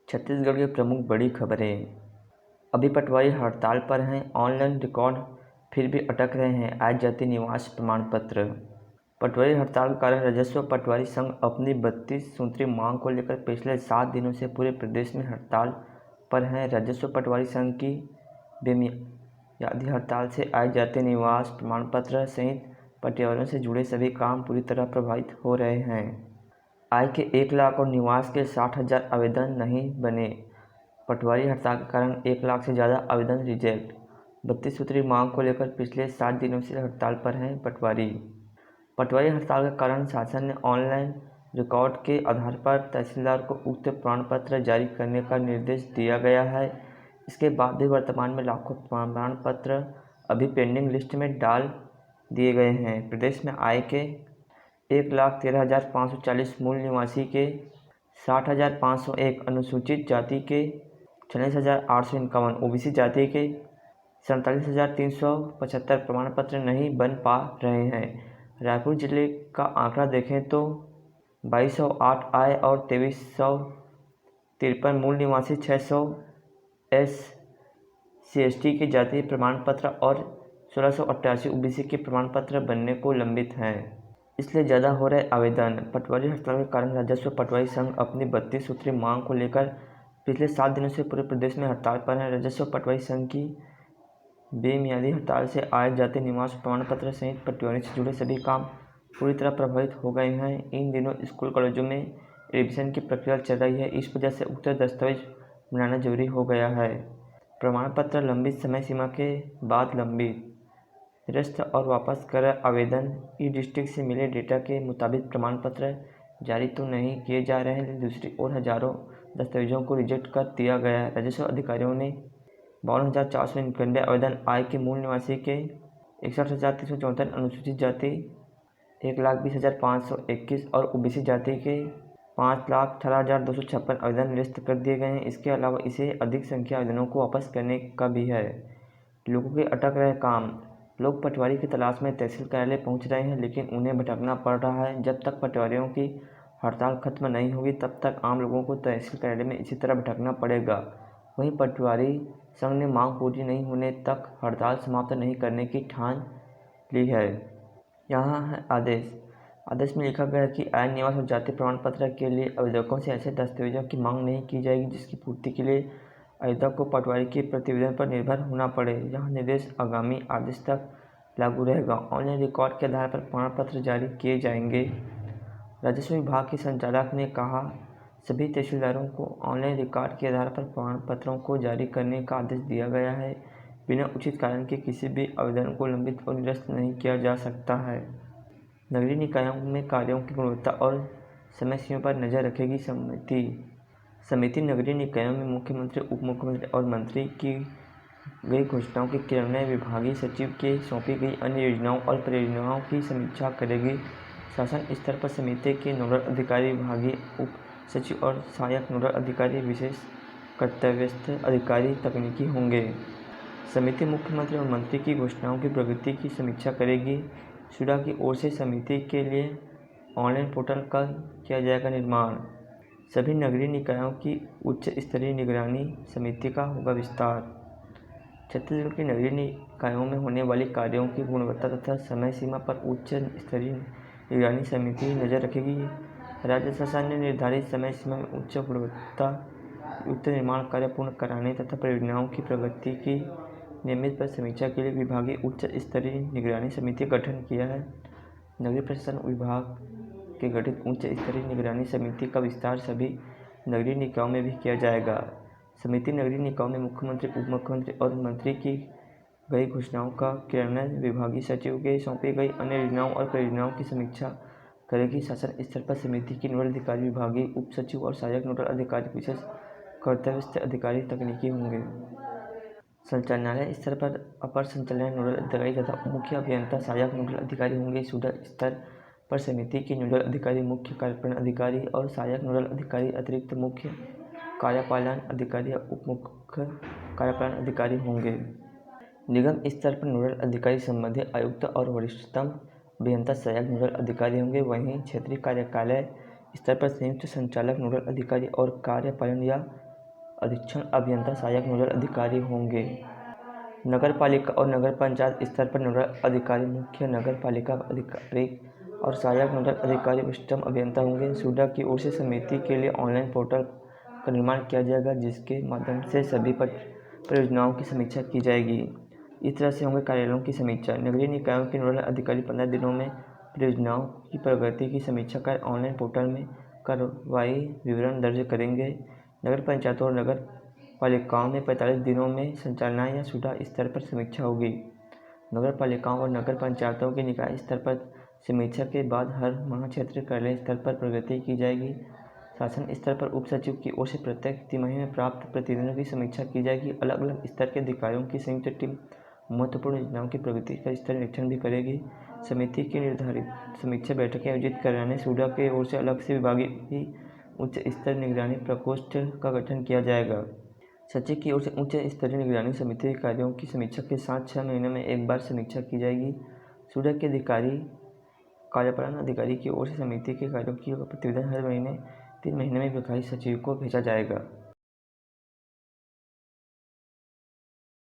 छत्तीसगढ़ की प्रमुख बड़ी खबरें। अभी पटवारी हड़ताल पर हैं, ऑनलाइन रिकॉर्ड फिर भी अटक रहे हैं, आय जाति निवास प्रमाण पत्र। पटवारी हड़ताल के कारण राजस्व पटवारी संघ अपनी 32 सूत्री मांग को लेकर पिछले 7 दिनों से पूरे प्रदेश में हड़ताल पर हैं। राजस्व पटवारी संघ की बेमियादी हड़ताल से आय जाति निवास प्रमाण पत्र सहित पटवारियों से जुड़े सभी काम पूरी तरह प्रभावित हो रहे हैं। आय के 1 लाख और निवास के 60,000 आवेदन नहीं बने। पटवारी हड़ताल के कारण 1 लाख से ज़्यादा आवेदन रिजेक्ट। 32 सूत्री मांग को लेकर पिछले 7 दिनों से हड़ताल पर हैं पटवारी। पटवारी हड़ताल के कारण शासन ने ऑनलाइन रिकॉर्ड के आधार पर तहसीलदार को उक्त प्रमाण पत्र जारी करने का निर्देश दिया गया है। इसके बाद भी वर्तमान में लाखों प्रमाण पत्र अभी पेंडिंग लिस्ट में डाल दिए गए हैं। प्रदेश में आय के 1,13,540 मूल निवासी के 60,501, अनुसूचित जाति के 46,851, ओबीसी जाति के 47,375 प्रमाण पत्र नहीं बन पा रहे हैं। रायपुर जिले का आंकड़ा देखें तो 2,208 आय और 2,353 मूल निवासी, 600 SC/ST के जातीय प्रमाण पत्र और 1,688 ओबीसी के प्रमाण पत्र बनने को लंबित हैं। इसलिए ज़्यादा हो रहे आवेदन। पटवारी हड़ताल के कारण राजस्व पटवारी संघ अपनी 32 सूत्री मांग को लेकर पिछले 7 दिनों से पूरे प्रदेश में हड़ताल पर है। राजस्व पटवारी संघ की बेमियादी हड़ताल से आय जाति निवास प्रमाण पत्र सहित पटवारियों से जुड़े सभी काम पूरी तरह प्रभावित हो गए हैं। इन दिनों स्कूल कॉलेजों में एडमिशन की प्रक्रिया चल रही है। इस वजह से उक्त दस्तावेज बनाना जरूरी हो गया है। प्रमाण पत्र लंबित समय सीमा के बाद लंबित, निरस्त और वापस कर आवेदन। ई डिस्ट्रिक्ट से मिले डेटा के मुताबिक प्रमाण पत्र जारी तो नहीं किए जा रहे हैं, लेकिन दूसरी ओर हजारों दस्तावेजों को रिजेक्ट कर दिया गया है। राजस्व अधिकारियों ने 52,491 आवेदन, आय के मूल निवासी के 61,374, अनुसूचित जाति 1,20,521 और ओबीसी जाति के 5,18,256 आवेदन निरस्त कर दिए गए हैं। इसके अलावा इसे अधिक संख्या आवेदनों को वापस करने का भी है। लोगों के अटक रहे काम। लोग पटवारी की तलाश में तहसील कार्यालय पहुंच रहे हैं, लेकिन उन्हें भटकना पड़ रहा है। जब तक पटवारियों की हड़ताल खत्म नहीं होगी, तब तक आम लोगों को तहसील कार्यालय में इसी तरह भटकना पड़ेगा। वहीं पटवारी संघ ने मांग पूरी नहीं होने तक हड़ताल समाप्त नहीं करने की ठान ली है। यहाँ है आदेश। आदेश में लिखा गया है कि आय, निवास और जाति प्रमाण पत्र के लिए आवेदकों से ऐसे दस्तावेजों की मांग नहीं की जाएगी जिसकी पूर्ति के लिए आवेदक को पटवारी के प्रतिवेदन पर निर्भर होना पड़े। यह निर्देश आगामी आदेश तक लागू रहेगा। ऑनलाइन रिकॉर्ड के आधार पर प्रमाण पत्र जारी किए जाएंगे। राजस्व विभाग के संचालक ने कहा, सभी तहसीलदारों को ऑनलाइन रिकॉर्ड के आधार पर प्रमाण पत्रों को जारी करने का आदेश दिया गया है। बिना उचित कारण के किसी भी आवेदन को लंबित और निरस्त नहीं किया जा सकता है। नगरीय निकायों में कार्यों की गुणवत्ता और समय सीमा पर नजर रखेगी समिति। नगरीय निकायों में मुख्यमंत्री, उप मुख्यमंत्री और मंत्री की गई घोषणाओं के क्रियान्वयन विभागीय सचिव के सौंपी गई अन्य योजनाओं और परियोजनाओं की समीक्षा करेगी। शासन स्तर पर समिति के नोडल अधिकारी विभागीय उप सचिव और सहायक नोडल अधिकारी विशेष कर्तव्यस्थ अधिकारी तकनीकी होंगे। समिति मुख्यमंत्री और मंत्री की घोषणाओं की प्रगति की समीक्षा करेगी। सुडा की ओर से समिति के लिए ऑनलाइन पोर्टल का किया जाएगा निर्माण। सभी नगरीय निकायों की उच्च स्तरीय निगरानी समिति का होगा विस्तार। छत्तीसगढ़ के नगरीय निकायों में होने वाली कार्यों की गुणवत्ता तथा समय सीमा पर उच्च स्तरीय निगरानी समिति नजर रखेगी। राज्य शासन ने निर्धारित समय सीमा में उच्च गुणवत्ता युक्त निर्माण कार्य पूर्ण कराने तथा परियोजनाओं की प्रगति की नियमित पर समीक्षा के लिए विभागीय उच्च स्तरीय निगरानी समिति का गठन किया है। नगरीय प्रशासन विभाग के गठित उच्च स्तरीय निगरानी समिति का विस्तार सभी नगरीय निकायों में भी किया जाएगा। समिति नगरीय निकायों में मुख्यमंत्री, उप मुख्यमंत्री और मंत्री की गई घोषणाओं का क्रियान्वयन, विभागीय सचिव के सौंपी गई अन्य योजनाओं और परियोजनाओं की समीक्षा करेगी। शासन स्तर पर समिति के नोडल अधिकारी विभागीय उप सचिव और सहायक नोडल अधिकारी विशेष कर्तव्यस्थ अधिकारी तकनीकी होंगे। संचालनालय स्तर पर अपर संचालनालय नोडल अधिकारी तथा मुख्य अभियंता सहायक नोडल अधिकारी होंगे। सूडा स्तर पर समिति के नोडल अधिकारी, मुख्य कार्यपालन अधिकारी और सहायक नोडल अधिकारी अतिरिक्त मुख्य कार्यपालन अधिकारी या उप मुख्य कार्यपालन अधिकारी होंगे। निगम स्तर पर नोडल अधिकारी संबंधित आयुक्त और वरिष्ठतम अभियंता सहायक नोडल अधिकारी होंगे। वहीं क्षेत्रीय कार्यालय स्तर पर संयुक्त संचालक नोडल अधिकारी और कार्यपालन या अधीक्षण अभियंता सहायक नोडल अधिकारी होंगे। नगर पालिका और नगर पंचायत स्तर पर नोडल अधिकारी मुख्य नगर पालिका अधिकारी और सहायक नोडल अधिकारी वरिष्ठतम अभियंता होंगे। सूडा की ओर से समिति के लिए ऑनलाइन पोर्टल का निर्माण किया जाएगा, जिसके माध्यम से सभी परियोजनाओं की समीक्षा की जाएगी। इस तरह से होंगे कार्यालयों की समीक्षा। नगरीय निकायों के नोडल अधिकारी 15 दिनों में परियोजनाओं की प्रगति की समीक्षा कर ऑनलाइन पोर्टल में कार्रवाई विवरण दर्ज करेंगे। नगर पंचायतों और नगर पालिकाओं में 45 दिनों में संचालनाय या सूडा स्तर पर समीक्षा होगी। नगर पालिकाओं और नगर पंचायतों के निकाय स्तर पर समीक्षा के बाद हर माह क्षेत्रीय कार्यालय स्तर पर प्रगति की जाएगी। शासन स्तर पर उप सचिव की ओर से प्रत्येक तिमाही में प्राप्त प्रतिवेदनों की समीक्षा की जाएगी। अलग अलग स्तर के अधिकारियों की संयुक्त टीम महत्वपूर्ण योजनाओं की प्रगति का स्तर निरीक्षण भी करेगी। समिति की निर्धारित समीक्षा बैठकें आयोजित कराने सूडा की ओर से अलग से विभागीय उच्च स्तर निगरानी प्रकोष्ठ का गठन किया जाएगा। सचिव की ओर से उच्च स्तरीय निगरानी समिति के कार्यों की समीक्षा के साथ 6 महीने में एक बार समीक्षा की जाएगी। सूडा के अधिकारी कार्यपालन अधिकारी की ओर से समिति के कार्यों की प्रतिवेदन हर महीने 3 महीने में विभागीय सचिव को भेजा जाएगा।